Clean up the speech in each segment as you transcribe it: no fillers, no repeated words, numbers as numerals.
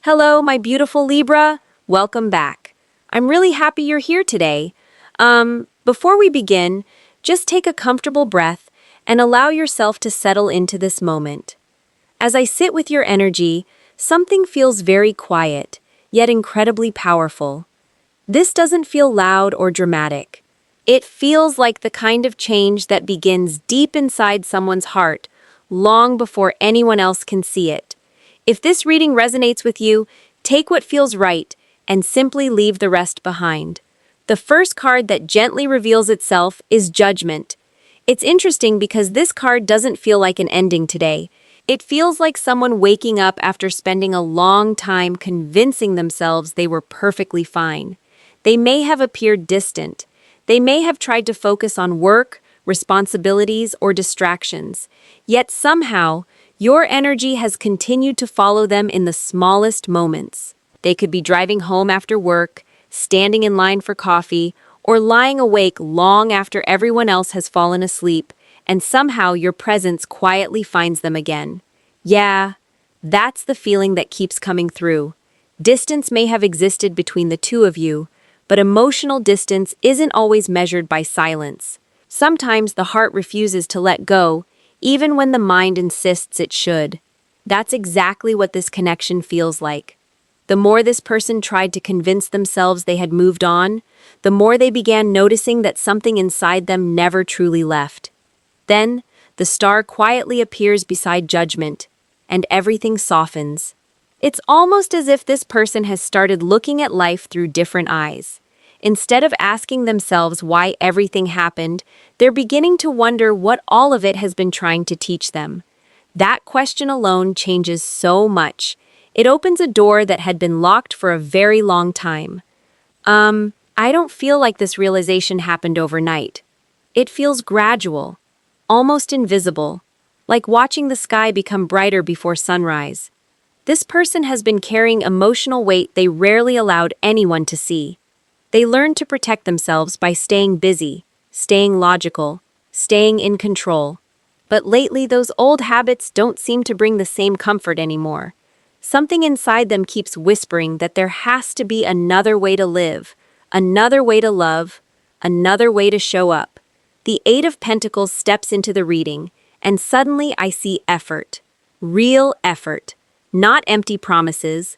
Hello, my beautiful Libra. Welcome back. I'm really happy you're here today. Before we begin, just take a comfortable breath and allow yourself to settle into this moment. As I sit with your energy, something feels very quiet, yet incredibly powerful. This doesn't feel loud or dramatic. It feels like the kind of change that begins deep inside someone's heart, long before anyone else can see it. If this reading resonates with you, take what feels right and simply leave the rest behind. The first card that gently reveals itself is Judgment. It's interesting because this card doesn't feel like an ending today. It feels like someone waking up after spending a long time convincing themselves they were perfectly fine. They may have appeared distant. They may have tried to focus on work, responsibilities, or distractions. Yet somehow, your energy has continued to follow them in the smallest moments. They could be driving home after work, standing in line for coffee, or lying awake long after everyone else has fallen asleep, and somehow your presence quietly finds them again. Yeah, that's the feeling that keeps coming through. Distance may have existed between the two of you, but emotional distance isn't always measured by silence. Sometimes the heart refuses to let go, even when the mind insists it should. That's exactly what this connection feels like. The more this person tried to convince themselves they had moved on, the more they began noticing that something inside them never truly left. Then, the star quietly appears beside Judgment, and everything softens. It's almost as if this person has started looking at life through different eyes. Instead of asking themselves why everything happened, they're beginning to wonder what all of it has been trying to teach them. That question alone changes so much. It opens a door that had been locked for a very long time. I don't feel like this realization happened overnight. It feels gradual, almost invisible, like watching the sky become brighter before sunrise. This person has been carrying emotional weight they rarely allowed anyone to see. They learned to protect themselves by staying busy, staying logical, staying in control. But lately, those old habits don't seem to bring the same comfort anymore. Something inside them keeps whispering that there has to be another way to live, another way to love, another way to show up. The Eight of Pentacles steps into the reading, and suddenly I see effort. Real effort. Not empty promises,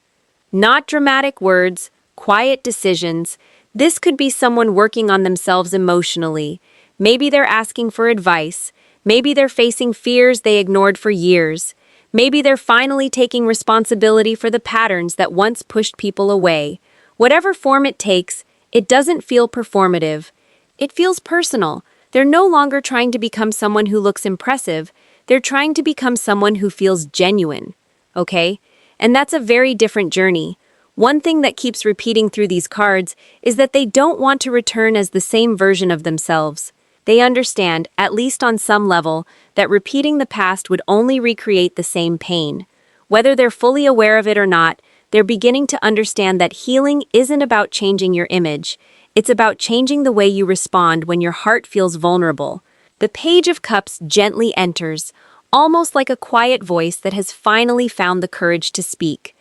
not dramatic words, quiet decisions. This could be someone working on themselves emotionally. Maybe they're asking for advice. Maybe they're facing fears they ignored for years. Maybe they're finally taking responsibility for the patterns that once pushed people away. Whatever form it takes, it doesn't feel performative. It feels personal. They're no longer trying to become someone who looks impressive. They're trying to become someone who feels genuine. Okay? And that's a very different journey. One thing that keeps repeating through these cards is that they don't want to return as the same version of themselves. They understand, at least on some level, that repeating the past would only recreate the same pain. Whether they're fully aware of it or not, they're beginning to understand that healing isn't about changing your image. It's about changing the way you respond when your heart feels vulnerable. The Page of Cups gently enters, almost like a quiet voice that has finally found the courage to speak.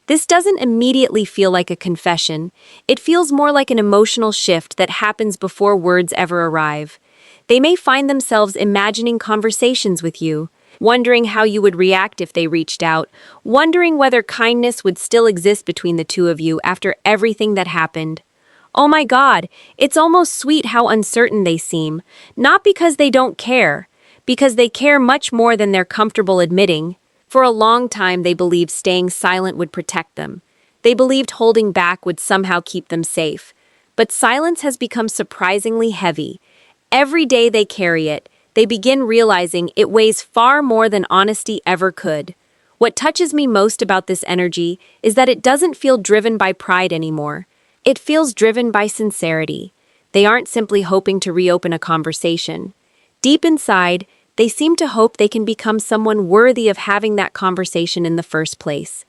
This doesn't immediately feel like a confession. It feels more like an emotional shift that happens before words ever arrive. They may find themselves imagining conversations with you, wondering how you would react if they reached out, wondering whether kindness would still exist between the two of you after everything that happened. Oh my God, it's almost sweet how uncertain they seem, not because they don't care, because they care much more than they're comfortable admitting. For a long time, they believed staying silent would protect them. They believed holding back would somehow keep them safe. But silence has become surprisingly heavy. Every day they carry it, they begin realizing it weighs far more than honesty ever could. What touches me most about this energy is that it doesn't feel driven by pride anymore. It feels driven by sincerity. They aren't simply hoping to reopen a conversation. Deep inside, they seem to hope they can become someone worthy of having that conversation in the first place.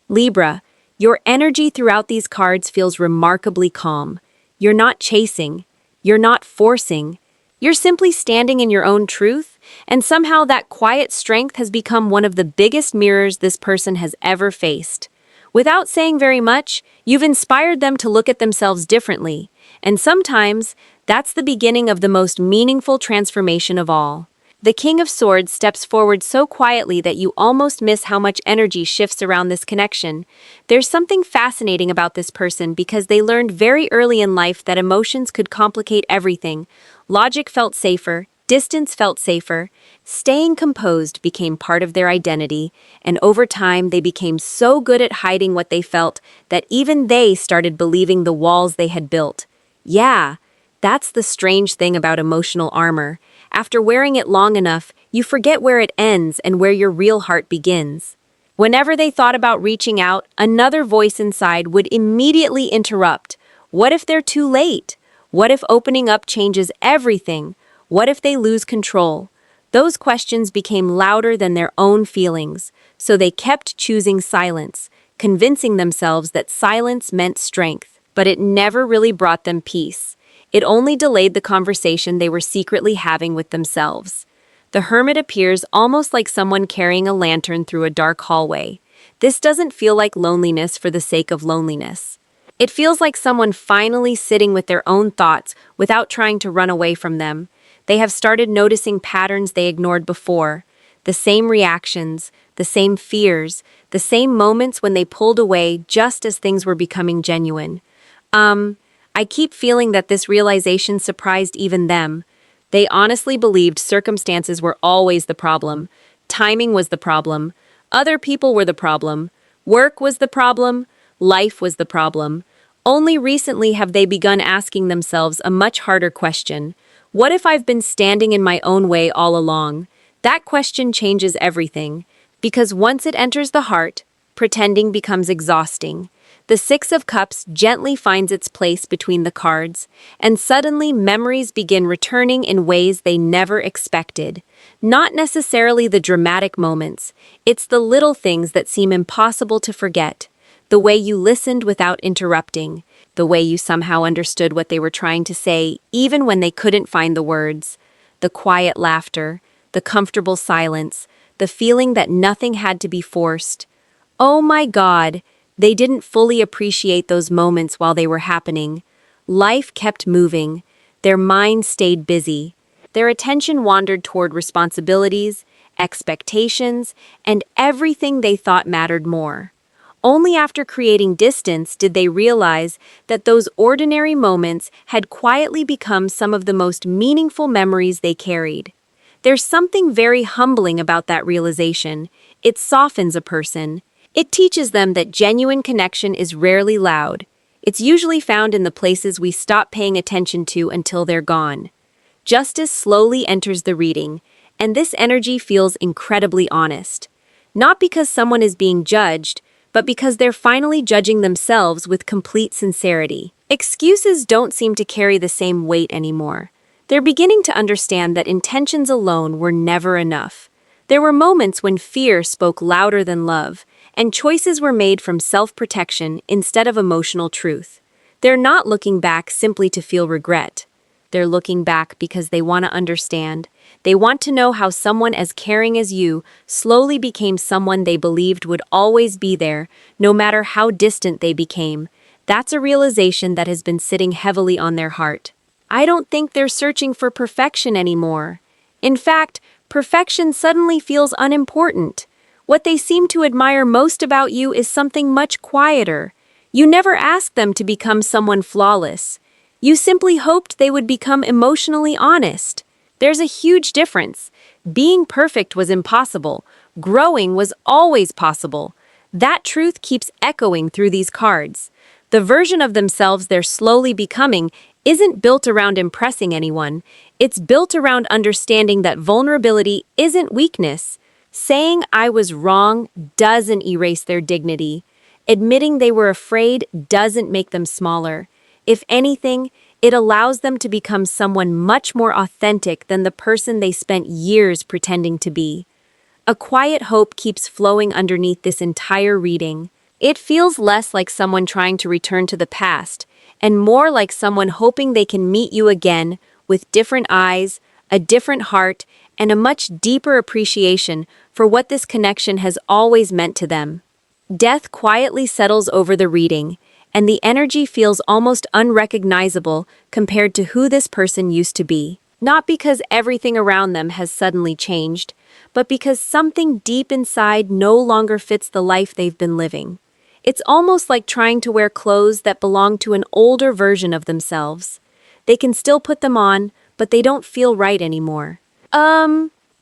Libra, your energy throughout these cards feels remarkably calm. You're not chasing. You're not forcing. You're simply standing in your own truth, and somehow that quiet strength has become one of the biggest mirrors this person has ever faced. Without saying very much, you've inspired them to look at themselves differently, and sometimes that's the beginning of the most meaningful transformation of all. The King of Swords steps forward so quietly that you almost miss how much energy shifts around this connection. There's something fascinating about this person because they learned very early in life that emotions could complicate everything. Logic felt safer, distance felt safer, staying composed became part of their identity, and over time they became so good at hiding what they felt that even they started believing the walls they had built. Yeah, that's the strange thing about emotional armor. After wearing it long enough, you forget where it ends and where your real heart begins. Whenever they thought about reaching out, another voice inside would immediately interrupt. What if they're too late? What if opening up changes everything? What if they lose control? Those questions became louder than their own feelings, so they kept choosing silence, convincing themselves that silence meant strength. But it never really brought them peace. It only delayed the conversation they were secretly having with themselves. The hermit appears almost like someone carrying a lantern through a dark hallway. This doesn't feel like loneliness for the sake of loneliness. It feels like someone finally sitting with their own thoughts without trying to run away from them. They have started noticing patterns they ignored before. The same reactions, the same fears, the same moments when they pulled away just as things were becoming genuine. I keep feeling that this realization surprised even them. They honestly believed circumstances were always the problem. Timing was the problem. Other people were the problem. Work was the problem. Life was the problem. Only recently have they begun asking themselves a much harder question. What if I've been standing in my own way all along? That question changes everything. Because once it enters the heart, pretending becomes exhausting. The Six of Cups gently finds its place between the cards, and suddenly memories begin returning in ways they never expected. Not necessarily the dramatic moments, it's the little things that seem impossible to forget. The way you listened without interrupting, the way you somehow understood what they were trying to say, even when they couldn't find the words. The quiet laughter, the comfortable silence, the feeling that nothing had to be forced. Oh my God! They didn't fully appreciate those moments while they were happening. Life kept moving. Their minds stayed busy. Their attention wandered toward responsibilities, expectations, and everything they thought mattered more. Only after creating distance did they realize that those ordinary moments had quietly become some of the most meaningful memories they carried. There's something very humbling about that realization. It softens a person. It teaches them that genuine connection is rarely loud. It's usually found in the places we stop paying attention to until they're gone. Justice slowly enters the reading, and this energy feels incredibly honest. Not because someone is being judged, but because they're finally judging themselves with complete sincerity. Excuses don't seem to carry the same weight anymore. They're beginning to understand that intentions alone were never enough. There were moments when fear spoke louder than love, and choices were made from self-protection instead of emotional truth. They're not looking back simply to feel regret. They're looking back because they want to understand. They want to know how someone as caring as you slowly became someone they believed would always be there, no matter how distant they became. That's a realization that has been sitting heavily on their heart. I don't think they're searching for perfection anymore. In fact, perfection suddenly feels unimportant. What they seem to admire most about you is something much quieter. You never asked them to become someone flawless. You simply hoped they would become emotionally honest. There's a huge difference. Being perfect was impossible. Growing was always possible. That truth keeps echoing through these cards. The version of themselves they're slowly becoming isn't built around impressing anyone. It's built around understanding that vulnerability isn't weakness. Saying I was wrong doesn't erase their dignity. Admitting they were afraid doesn't make them smaller. If anything, it allows them to become someone much more authentic than the person they spent years pretending to be. A quiet hope keeps flowing underneath this entire reading. It feels less like someone trying to return to the past, and more like someone hoping they can meet you again with different eyes, a different heart, and a much deeper appreciation for what this connection has always meant to them. Death quietly settles over the reading, and the energy feels almost unrecognizable compared to who this person used to be. Not because everything around them has suddenly changed, but because something deep inside no longer fits the life they've been living. It's almost like trying to wear clothes that belong to an older version of themselves. They can still put them on, but they don't feel right anymore.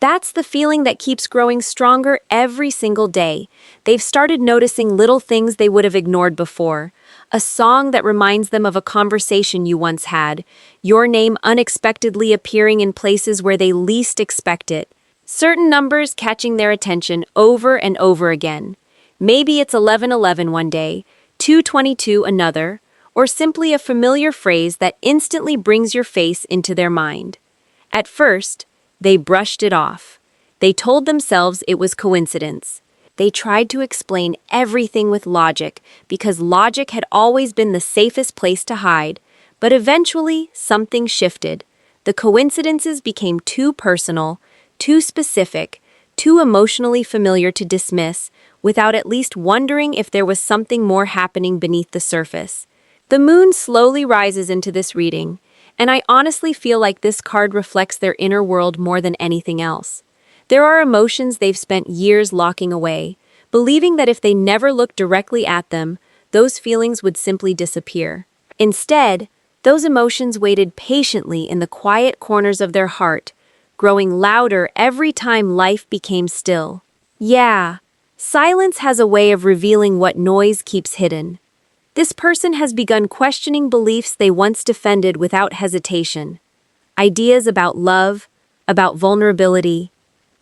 That's the feeling that keeps growing stronger every single day. They've started noticing little things they would have ignored before. A song that reminds them of a conversation you once had. Your name unexpectedly appearing in places where they least expect it. Certain numbers catching their attention over and over again. Maybe it's 11:11 one day, 2:22 another, or simply a familiar phrase that instantly brings your face into their mind. At first, they brushed it off. They told themselves it was coincidence. They tried to explain everything with logic because logic had always been the safest place to hide. But eventually, something shifted. The coincidences became too personal, too specific, too emotionally familiar to dismiss without at least wondering if there was something more happening beneath the surface. The moon slowly rises into this reading, and I honestly feel like this card reflects their inner world more than anything else. There are emotions they've spent years locking away, believing that if they never looked directly at them, those feelings would simply disappear. Instead, those emotions waited patiently in the quiet corners of their heart, growing louder every time life became still. Yeah, silence has a way of revealing what noise keeps hidden. This person has begun questioning beliefs they once defended without hesitation. Ideas about love, about vulnerability,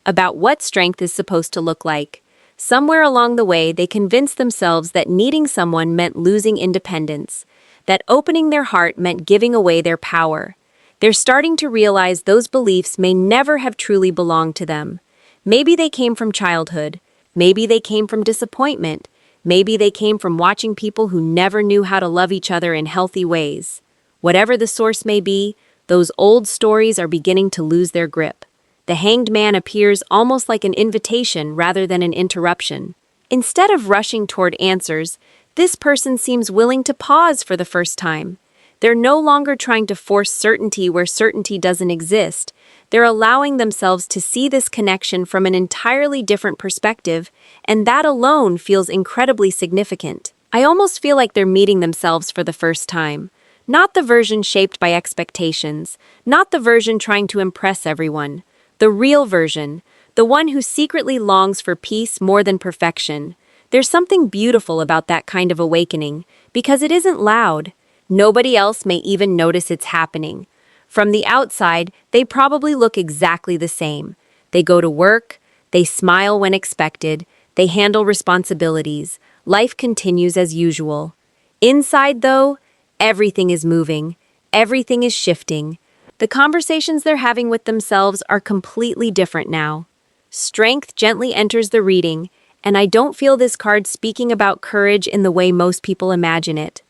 about what strength is supposed to look like. Somewhere along the way, they convinced themselves that needing someone meant losing independence, that opening their heart meant giving away their power. They're starting to realize those beliefs may never have truly belonged to them. Maybe they came from childhood. Maybe they came from disappointment. Maybe they came from watching people who never knew how to love each other in healthy ways. Whatever the source may be, those old stories are beginning to lose their grip. The hanged man appears almost like an invitation rather than an interruption. Instead of rushing toward answers, this person seems willing to pause for the first time. They're no longer trying to force certainty where certainty doesn't exist. They're allowing themselves to see this connection from an entirely different perspective, and that alone feels incredibly significant. I almost feel like they're meeting themselves for the first time. Not the version shaped by expectations, not the version trying to impress everyone. The real version, the one who secretly longs for peace more than perfection. There's something beautiful about that kind of awakening, because it isn't loud. Nobody else may even notice it's happening. From the outside, they probably look exactly the same. They go to work, they smile when expected, they handle responsibilities. Life continues as usual. Inside, though, everything is moving, everything is shifting. The conversations they're having with themselves are completely different now. Strength gently enters the reading, and I don't feel this card speaking about courage in the way most people imagine it.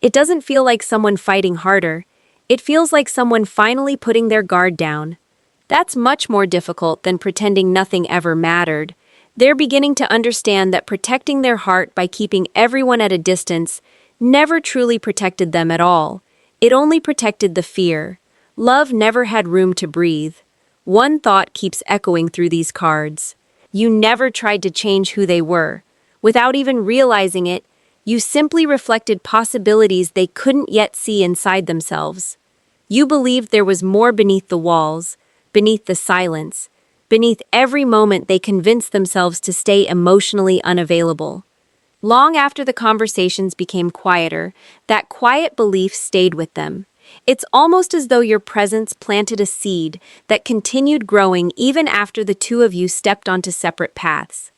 It doesn't feel like someone fighting harder. It feels like someone finally putting their guard down. That's much more difficult than pretending nothing ever mattered. They're beginning to understand that protecting their heart by keeping everyone at a distance never truly protected them at all. It only protected the fear. Love never had room to breathe. One thought keeps echoing through these cards. You never tried to change who they were. Without even realizing it, you simply reflected possibilities they couldn't yet see inside themselves. You believed there was more beneath the walls, beneath the silence, beneath every moment they convinced themselves to stay emotionally unavailable. Long after the conversations became quieter, that quiet belief stayed with them. It's almost as though your presence planted a seed that continued growing even after the two of you stepped onto separate paths.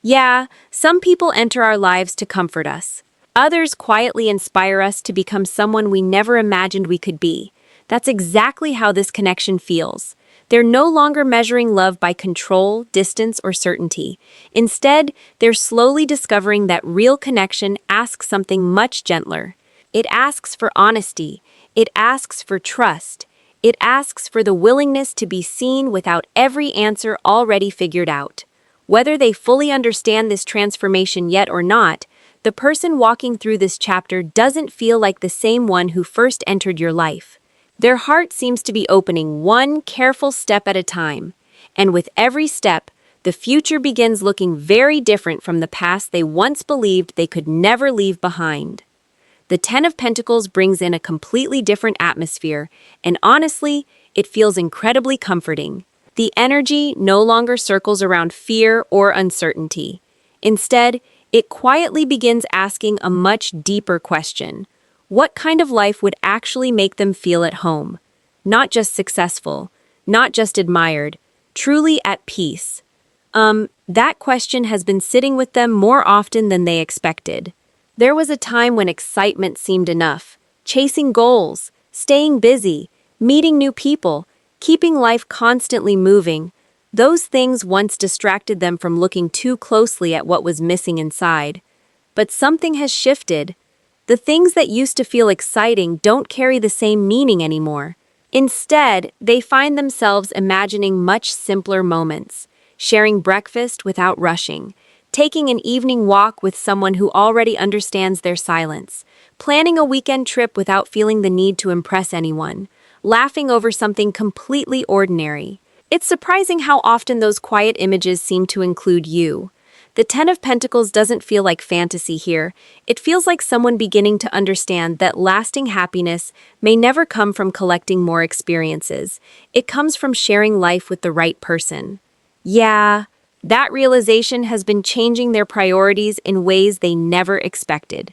Yeah, some people enter our lives to comfort us. Others quietly inspire us to become someone we never imagined we could be. That's exactly how this connection feels. They're no longer measuring love by control, distance, or certainty. Instead, they're slowly discovering that real connection asks something much gentler. It asks for honesty. It asks for trust. It asks for the willingness to be seen without every answer already figured out. Whether they fully understand this transformation yet or not, the person walking through this chapter doesn't feel like the same one who first entered your life. Their heart seems to be opening one careful step at a time, and with every step, the future begins looking very different from the past they once believed they could never leave behind. The Ten of Pentacles brings in a completely different atmosphere, and honestly, it feels incredibly comforting. The energy no longer circles around fear or uncertainty. Instead, it quietly begins asking a much deeper question. What kind of life would actually make them feel at home? Not just successful, not just admired, truly at peace. That question has been sitting with them more often than they expected. There was a time when excitement seemed enough, chasing goals, staying busy, meeting new people, keeping life constantly moving. Those things once distracted them from looking too closely at what was missing inside. But something has shifted. The things that used to feel exciting don't carry the same meaning anymore. Instead, they find themselves imagining much simpler moments, sharing breakfast without rushing, taking an evening walk with someone who already understands their silence, planning a weekend trip without feeling the need to impress anyone, laughing over something completely ordinary. It's surprising how often those quiet images seem to include you. The Ten of Pentacles doesn't feel like fantasy here. It feels like someone beginning to understand that lasting happiness may never come from collecting more experiences. It comes from sharing life with the right person. Yeah, that realization has been changing their priorities in ways they never expected.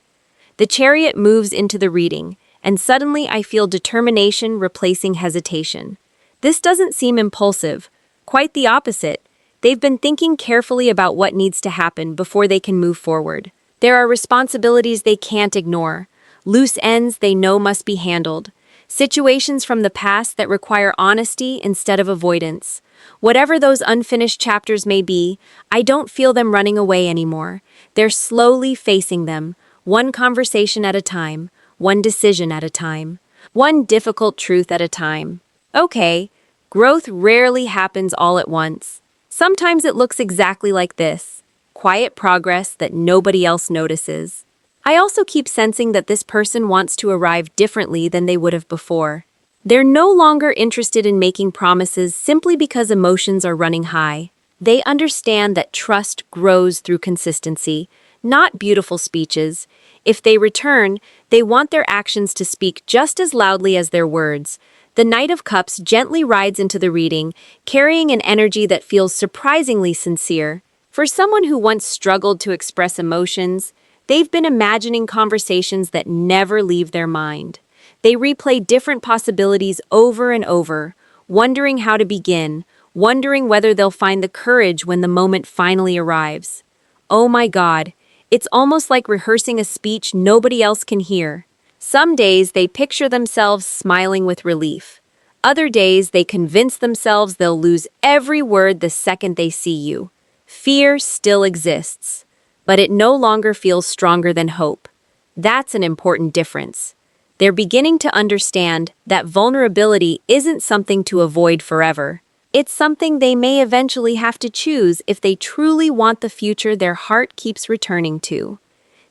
The Chariot moves into the reading, and suddenly I feel determination replacing hesitation. This doesn't seem impulsive. Quite the opposite. They've been thinking carefully about what needs to happen before they can move forward. There are responsibilities they can't ignore, loose ends they know must be handled, situations from the past that require honesty instead of avoidance. Whatever those unfinished chapters may be, I don't feel them running away anymore. They're slowly facing them, one conversation at a time, one decision at a time, one difficult truth at a time. Okay, growth rarely happens all at once. Sometimes it looks exactly like this, quiet progress that nobody else notices. I also keep sensing that this person wants to arrive differently than they would have before. They're no longer interested in making promises simply because emotions are running high. They understand that trust grows through consistency, not beautiful speeches. If they return, they want their actions to speak just as loudly as their words. The Knight of Cups gently rides into the reading, carrying an energy that feels surprisingly sincere. For someone who once struggled to express emotions, they've been imagining conversations that never leave their mind. They replay different possibilities over and over, wondering how to begin, wondering whether they'll find the courage when the moment finally arrives. Oh my God, it's almost like rehearsing a speech nobody else can hear. Some days they picture themselves smiling with relief. Other days they convince themselves they'll lose every word the second they see you. Fear still exists, but it no longer feels stronger than hope. That's an important difference. They're beginning to understand that vulnerability isn't something to avoid forever. It's something they may eventually have to choose if they truly want the future their heart keeps returning to.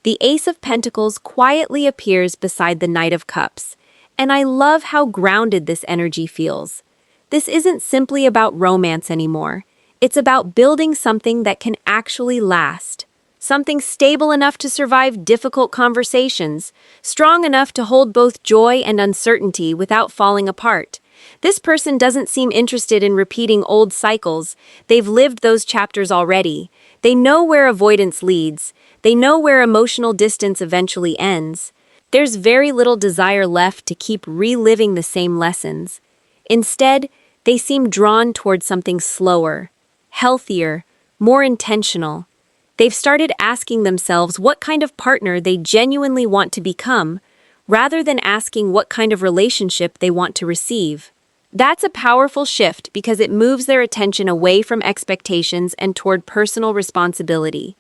The Ace of Pentacles quietly appears beside the Knight of Cups, and I love how grounded this energy feels. This isn't simply about romance anymore. It's about building something that can actually last. Something stable enough to survive difficult conversations, strong enough to hold both joy and uncertainty without falling apart. This person doesn't seem interested in repeating old cycles. They've lived those chapters already. They know where avoidance leads. They know where emotional distance eventually ends. There's very little desire left to keep reliving the same lessons. Instead, they seem drawn towards something slower, healthier, more intentional. They've started asking themselves what kind of partner they genuinely want to become, rather than asking what kind of relationship they want to receive. That's a powerful shift because it moves their attention away from expectations and toward personal responsibility.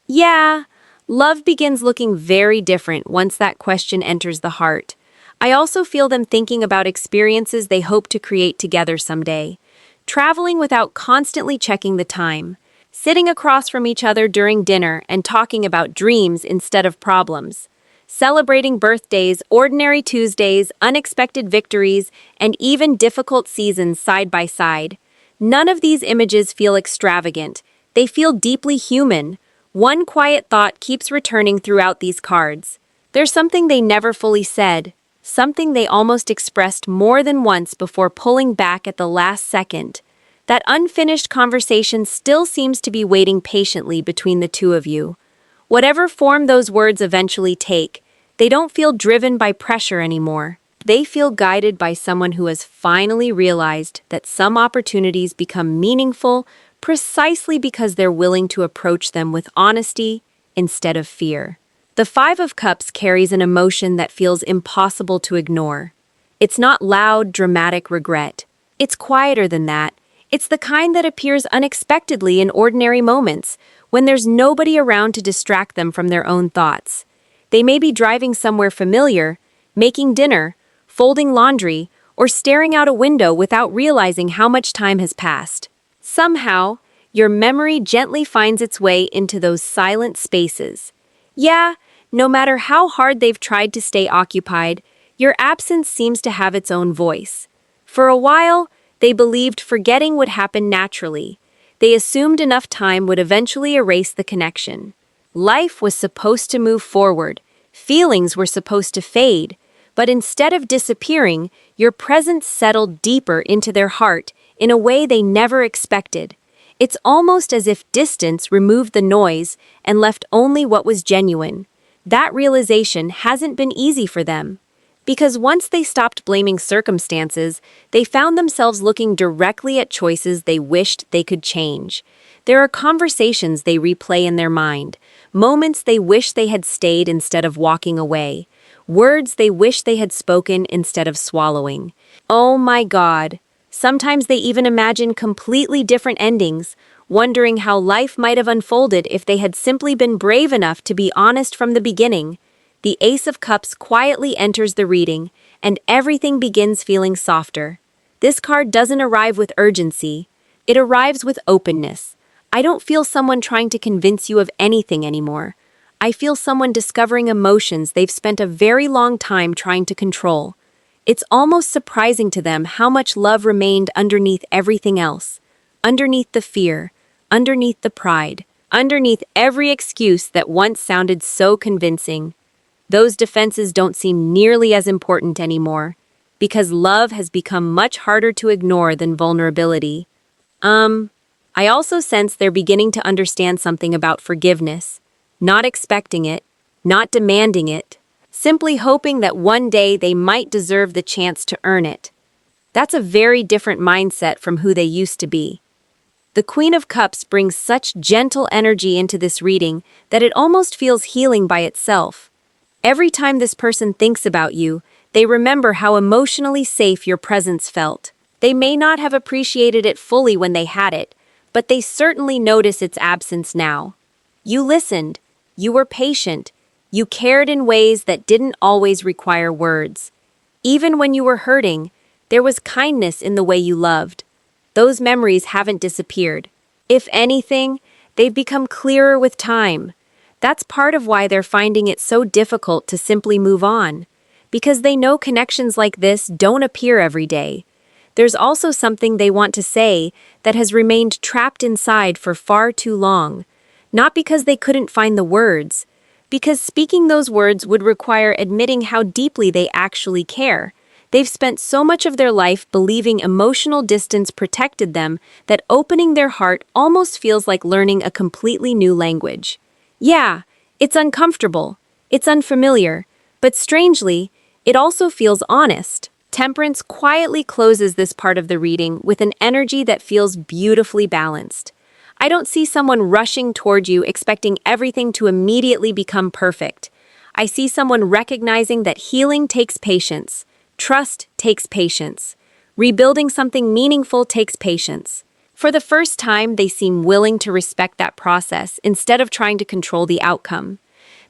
Yeah, love begins looking very different once that question enters the heart. I also feel them thinking about experiences they hope to create together someday. Traveling without constantly checking the time. sitting across from each other during dinner and talking about dreams instead of problems, celebrating birthdays, ordinary Tuesdays, unexpected victories, and even difficult seasons side by side. None of these images feel extravagant. They feel deeply human. One quiet thought keeps returning throughout these cards. There's something they never fully said, something they almost expressed more than once before pulling back at the last second. That unfinished conversation still seems to be waiting patiently between the two of you. Whatever form those words eventually take, they don't feel driven by pressure anymore. They feel guided by someone who has finally realized that some opportunities become meaningful precisely because they're willing to approach them with honesty instead of fear. The Five of Cups carries an emotion that feels impossible to ignore. It's not loud, dramatic regret. It's quieter than that. It's the kind that appears unexpectedly in ordinary moments, when there's nobody around to distract them from their own thoughts. They may be driving somewhere familiar, making dinner, folding laundry, or staring out a window without realizing how much time has passed. Somehow, your memory gently finds its way into those silent spaces. Yeah, no matter how hard they've tried to stay occupied, your absence seems to have its own voice. For a while, they believed forgetting would happen naturally. They assumed enough time would eventually erase the connection. Life was supposed to move forward. Feelings were supposed to fade. But instead of disappearing, your presence settled deeper into their heart in a way they never expected. It's almost as if distance removed the noise and left only what was genuine. That realization hasn't been easy for them. Because once they stopped blaming circumstances, they found themselves looking directly at choices they wished they could change. There are conversations they replay in their mind, moments they wish they had stayed instead of walking away, words they wish they had spoken instead of swallowing. Oh my God! Sometimes they even imagine completely different endings, wondering how life might have unfolded if they had simply been brave enough to be honest from the beginning. The Ace of Cups quietly enters the reading, and everything begins feeling softer. This card doesn't arrive with urgency. It arrives with openness. I don't feel someone trying to convince you of anything anymore. I feel someone discovering emotions they've spent a very long time trying to control. It's almost surprising to them how much love remained underneath everything else. Underneath the fear, underneath the pride, underneath every excuse that once sounded so convincing. Those defenses don't seem nearly as important anymore, because love has become much harder to ignore than vulnerability. I also sense they're beginning to understand something about forgiveness, not expecting it, not demanding it, simply hoping that one day they might deserve the chance to earn it. That's a very different mindset from who they used to be. The Queen of Cups brings such gentle energy into this reading that it almost feels healing by itself. Every time this person thinks about you, they remember how emotionally safe your presence felt. They may not have appreciated it fully when they had it, but they certainly notice its absence now. You listened, you were patient, you cared in ways that didn't always require words. Even when you were hurting, there was kindness in the way you loved. Those memories haven't disappeared. If anything, they've become clearer with time. That's part of why they're finding it so difficult to simply move on, because they know connections like this don't appear every day. There's also something they want to say that has remained trapped inside for far too long, not because they couldn't find the words, because speaking those words would require admitting how deeply they actually care. They've spent so much of their life believing emotional distance protected them that opening their heart almost feels like learning a completely new language. Yeah, it's uncomfortable, it's unfamiliar, but strangely, it also feels honest. Temperance quietly closes this part of the reading with an energy that feels beautifully balanced. I don't see someone rushing toward you expecting everything to immediately become perfect. I see someone recognizing that healing takes patience, trust takes patience, rebuilding something meaningful takes patience. For the first time, they seem willing to respect that process instead of trying to control the outcome.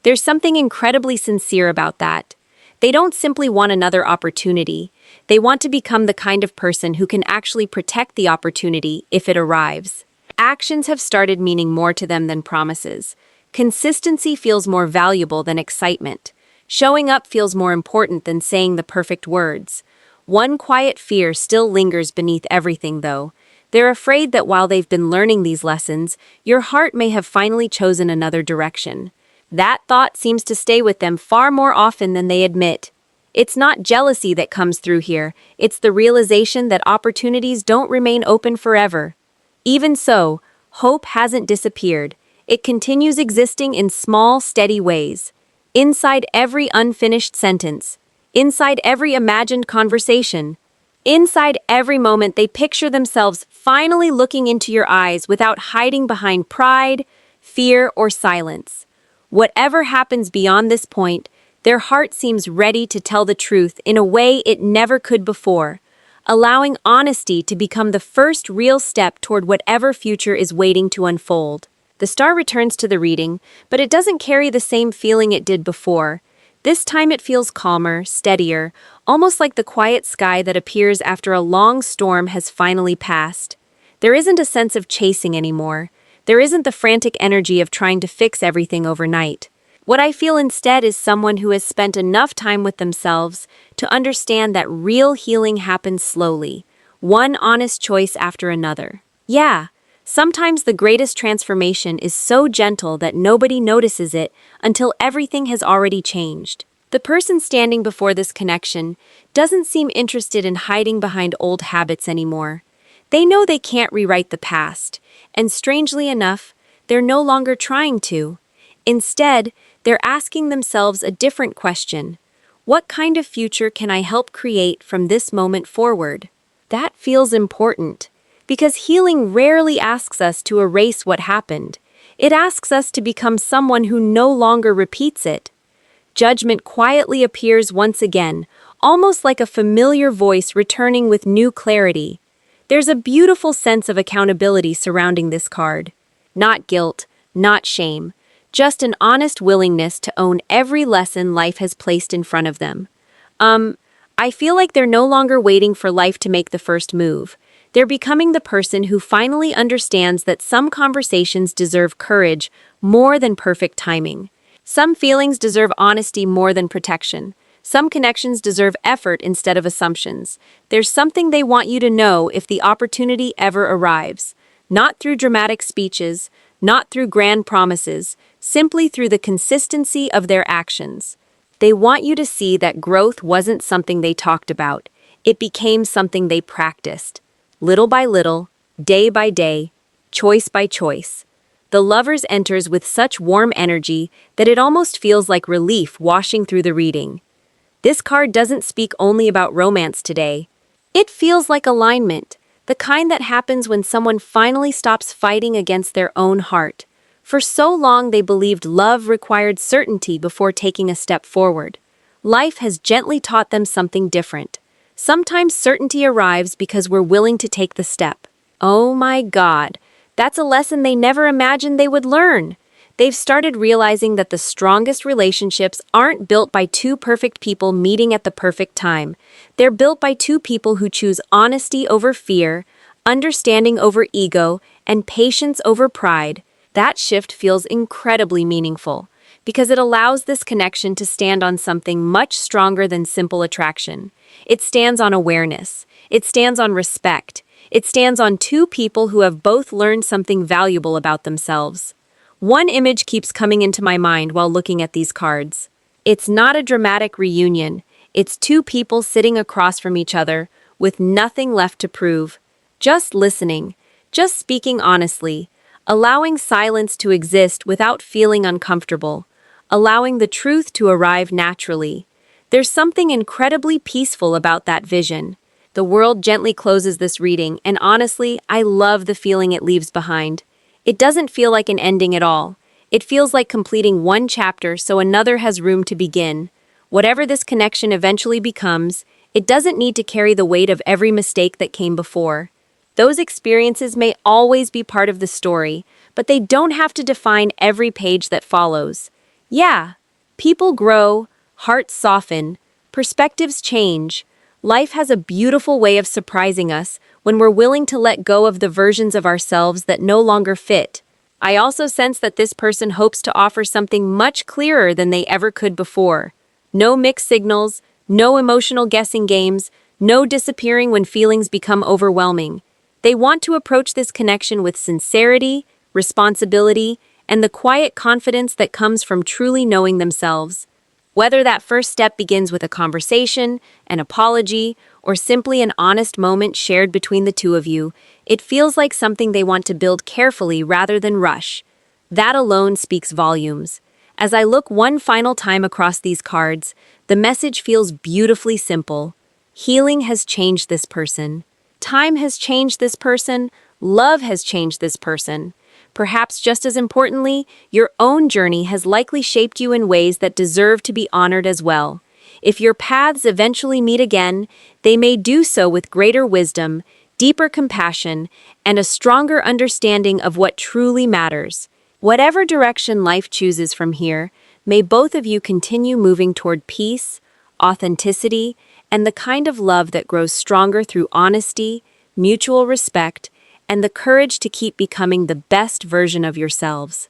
There's something incredibly sincere about that. They don't simply want another opportunity. They want to become the kind of person who can actually protect the opportunity if it arrives. Actions have started meaning more to them than promises. Consistency feels more valuable than excitement. Showing up feels more important than saying the perfect words. One quiet fear still lingers beneath everything, though. They're afraid that while they've been learning these lessons, your heart may have finally chosen another direction. That thought seems to stay with them far more often than they admit. It's not jealousy that comes through here, it's the realization that opportunities don't remain open forever. Even so, hope hasn't disappeared. It continues existing in small, steady ways. Inside every unfinished sentence, inside every imagined conversation, inside every moment they picture themselves finally looking into your eyes without hiding behind pride, fear, or silence. Whatever happens beyond this point, their heart seems ready to tell the truth in a way it never could before, allowing honesty to become the first real step toward whatever future is waiting to unfold. The star returns to the reading, but it doesn't carry the same feeling it did before. This time it feels calmer, steadier, almost like the quiet sky that appears after a long storm has finally passed. There isn't a sense of chasing anymore. There isn't the frantic energy of trying to fix everything overnight. What I feel instead is someone who has spent enough time with themselves to understand that real healing happens slowly, one honest choice after another. Yeah, sometimes the greatest transformation is so gentle that nobody notices it until everything has already changed. The person standing before this connection doesn't seem interested in hiding behind old habits anymore. They know they can't rewrite the past, and strangely enough, they're no longer trying to. Instead, they're asking themselves a different question. What kind of future can I help create from this moment forward? That feels important, because healing rarely asks us to erase what happened. It asks us to become someone who no longer repeats it. Judgment quietly appears once again, almost like a familiar voice returning with new clarity. There's a beautiful sense of accountability surrounding this card. Not guilt, not shame, just an honest willingness to own every lesson life has placed in front of them. I feel like they're no longer waiting for life to make the first move. They're becoming the person who finally understands that some conversations deserve courage more than perfect timing. Some feelings deserve honesty more than protection. Some connections deserve effort instead of assumptions. There's something they want you to know if the opportunity ever arrives. Not through dramatic speeches, not through grand promises, simply through the consistency of their actions. They want you to see that growth wasn't something they talked about. It became something they practiced. Little by little, day by day, choice by choice. The Lovers enters with such warm energy that it almost feels like relief washing through the reading. This card doesn't speak only about romance today. It feels like alignment, the kind that happens when someone finally stops fighting against their own heart. For so long they believed love required certainty before taking a step forward. Life has gently taught them something different. Sometimes certainty arrives because we're willing to take the step. Oh my God, that's a lesson they never imagined they would learn. They've started realizing that the strongest relationships aren't built by two perfect people meeting at the perfect time. They're built by two people who choose honesty over fear, understanding over ego, and patience over pride. That shift feels incredibly meaningful, because it allows this connection to stand on something much stronger than simple attraction. It stands on awareness. It stands on respect. It stands on two people who have both learned something valuable about themselves. One image keeps coming into my mind while looking at these cards. It's not a dramatic reunion. It's two people sitting across from each other with nothing left to prove. Just listening, just speaking honestly, allowing silence to exist without feeling uncomfortable, allowing the truth to arrive naturally. There's something incredibly peaceful about that vision. The world gently closes this reading, and honestly, I love the feeling it leaves behind. It doesn't feel like an ending at all. It feels like completing one chapter so another has room to begin. Whatever this connection eventually becomes, it doesn't need to carry the weight of every mistake that came before. Those experiences may always be part of the story, but they don't have to define every page that follows. Yeah, people grow, hearts soften, perspectives change. Life has a beautiful way of surprising us when we're willing to let go of the versions of ourselves that no longer fit. I also sense that this person hopes to offer something much clearer than they ever could before. No mixed signals, no emotional guessing games, no disappearing when feelings become overwhelming. They want to approach this connection with sincerity, responsibility, and the quiet confidence that comes from truly knowing themselves. Whether that first step begins with a conversation, an apology, or simply an honest moment shared between the two of you, it feels like something they want to build carefully rather than rush. That alone speaks volumes. As I look one final time across these cards, the message feels beautifully simple. Healing has changed this person. Time has changed this person. Love has changed this person. Perhaps just as importantly, your own journey has likely shaped you in ways that deserve to be honored as well. If your paths eventually meet again, they may do so with greater wisdom, deeper compassion, and a stronger understanding of what truly matters. Whatever direction life chooses from here, may both of you continue moving toward peace, authenticity, and the kind of love that grows stronger through honesty, mutual respect, and the courage to keep becoming the best version of yourselves.